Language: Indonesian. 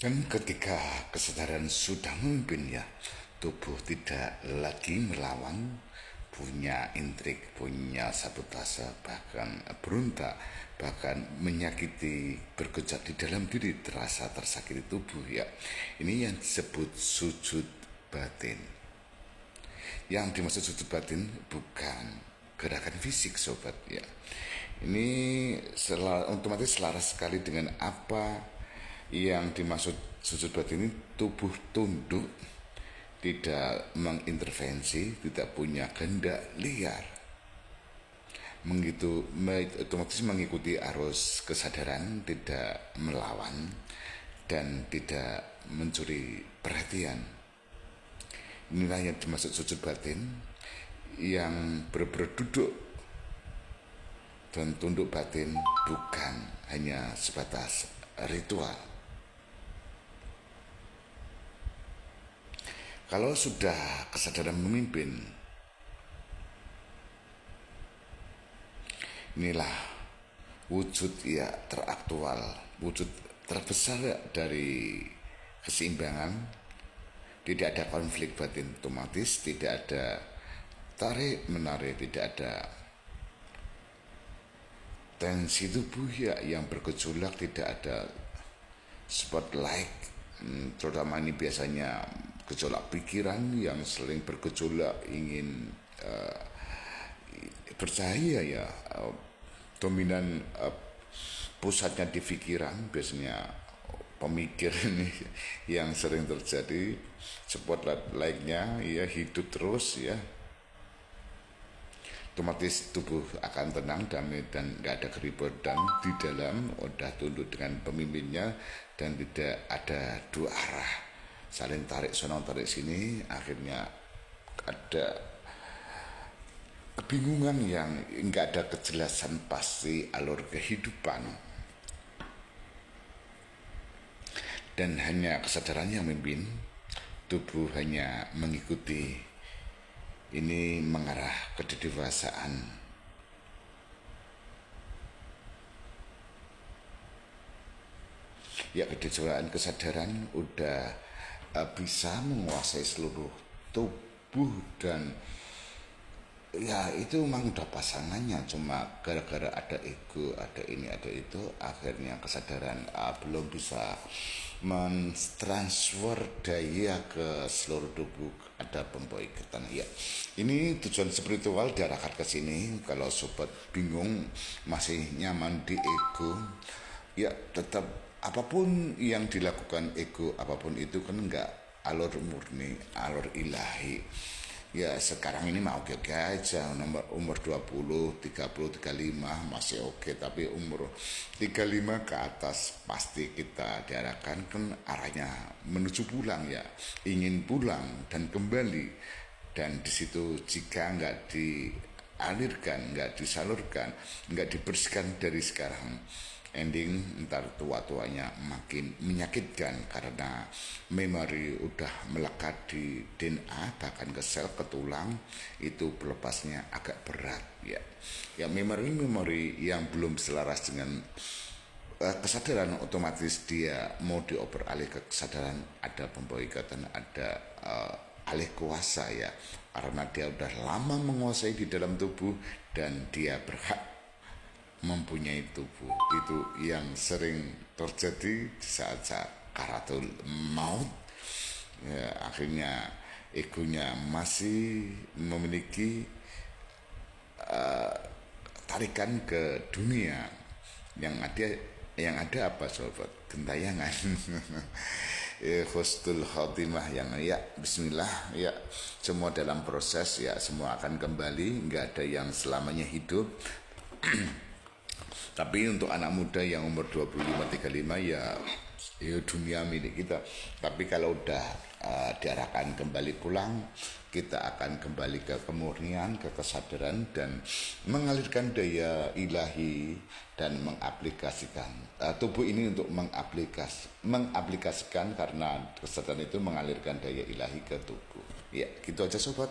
Dan ketika kesadaran sudah memimpin ya, tubuh tidak lagi melawan, punya intrik, punya sabotase, bahkan berontak, bahkan menyakiti, bergejolak di dalam diri, terasa tersakiti tubuh ya. Ini yang disebut sujud batin. Yang dimaksud sujud batin bukan gerakan fisik sobat ya. Ini otomatis selaras sekali dengan apa yang dimaksud sujud batin. Ini tubuh tunduk, tidak mengintervensi, tidak punya kehendak liar, otomatis mengikuti arus kesadaran, tidak melawan dan tidak mencuri perhatian. Inilah yang dimaksud sujud batin, yang benar-benar duduk dan tunduk batin, bukan hanya sebatas ritual. Kalau sudah kesadaran memimpin, inilah wujud ya teraktual, wujud terbesar dari keseimbangan. Tidak ada konflik batin, otomatis tidak ada tarik menarik, tidak ada tensi tubuh ya yang bergejolak, tidak ada spotlight. Terutama ini biasanya gejolak pikiran yang sering bergejolak, ingin bercahaya ya, dominan pusatnya di pikiran, biasanya pemikir ini yang sering terjadi. Spotlight-nya ya hidup terus ya, otomatis tubuh akan tenang, damai, dan gak ada keributan di dalam. Udah tunduk dengan pemimpinnya dan tidak ada dua arah saling tarik sono tarik sini. Akhirnya ada kebingungan yang nggak ada kejelasan pasti alur kehidupan, dan hanya kesadaran yang memimpin. Tubuh hanya mengikuti. Ini mengarah ke kedewasaan. Ya, kedewasaan kesadaran udah bisa menguasai seluruh tubuh, dan ya itu memang udah pasangannya. Cuma gara-gara ada ego, ada ini, ada itu, akhirnya kesadaran belum bisa mentransfer daya ke seluruh tubuh, ada pemboikatan ya. Ini tujuan spiritual diarahkan ke sini. Kalau sobat bingung, masih nyaman di ego, ya tetap apapun yang dilakukan ego, apapun itu kan enggak alur murni, alur ilahi. Ya sekarang ini mau oke aja, umur 20, 30, 35 masih oke, tapi umur 35 ke atas pasti kita diarahkan kan arahnya menuju pulang ya, ingin pulang dan kembali. Dan di situ jika nggak dialirkan, nggak disalurkan, nggak dibersihkan dari sekarang, ending ntar tua-tuanya makin menyakitkan, karena memori udah melekat di DNA, bahkan ke sel, ke tulang. Itu pelepasnya agak berat ya. Ya memori yang belum selaras dengan kesadaran, otomatis dia mau dioper alih ke kesadaran, ada pemboikatan, ada alih kuasa ya, karena dia udah lama menguasai di dalam tubuh dan dia berhak mempunyai tubuh. Itu yang sering terjadi di saat-saat karatul maut ya. Akhirnya egonya masih memiliki tarikan ke dunia. Yang ada apa sobat? Gentayangan. Husnul khotimah yang ya, bismillah ya, semua dalam proses ya, semua akan kembali, nggak ada yang selamanya hidup. Tapi untuk anak muda yang umur 25-35 ya dunia milik kita. Tapi kalau udah diarahkan kembali pulang, kita akan kembali ke kemurnian, ke kesadaran, dan mengalirkan daya ilahi dan mengaplikasikan tubuh ini untuk mengaplikasikan, karena kesadaran itu mengalirkan daya ilahi ke tubuh. Ya gitu aja sobat.